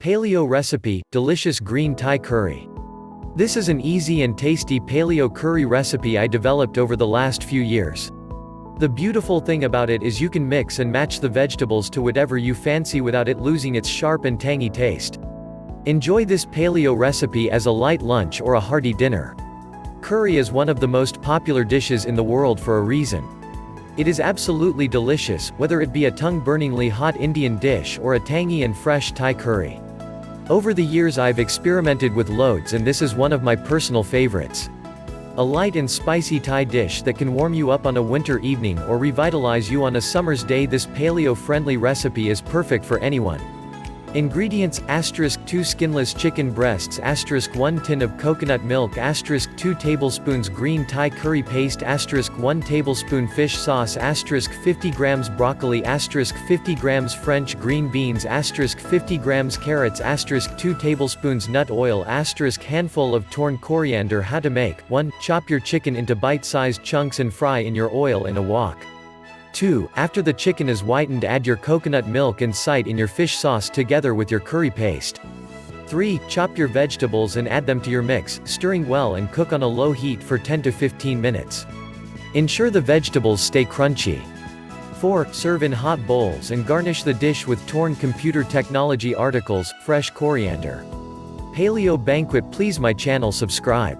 Paleo recipe, delicious green Thai curry. This is an easy and tasty paleo curry recipe I developed over the last few years. The beautiful thing about it is you can mix and match the vegetables to whatever you fancy without it losing its sharp and tangy taste. Enjoy this paleo recipe as a light lunch or a hearty dinner. Curry is one of the most popular dishes in the world for a reason. It is absolutely delicious, whether it be a tongue-burningly hot Indian dish or a tangy and fresh Thai curry. Over the years I've experimented with loads and this is one of my personal favorites. A light and spicy Thai dish that can warm you up on a winter evening or revitalize you on a summer's day. This paleo-friendly recipe is perfect for anyone. Ingredients: *2 skinless chicken breasts, *1 tin of coconut milk, *2 tablespoons green Thai curry paste, *1 tablespoon fish sauce, *50 grams broccoli, *50 grams French green beans, *50 grams carrots, *2 tablespoons nut oil, handful of torn coriander. How to make: 1. Chop your chicken into bite-sized chunks and fry in your oil in a wok. 2. After the chicken is whitened, add your coconut milk and sight in your fish sauce together with your curry paste. 3. Chop your vegetables and add them to your mix, stirring well and cook on a low heat for 10 to 15 minutes. Ensure the vegetables stay crunchy. 4. Serve in hot bowls and garnish the dish with torn computer technology articles, fresh coriander. Paleo Banquet. Please my channel subscribe.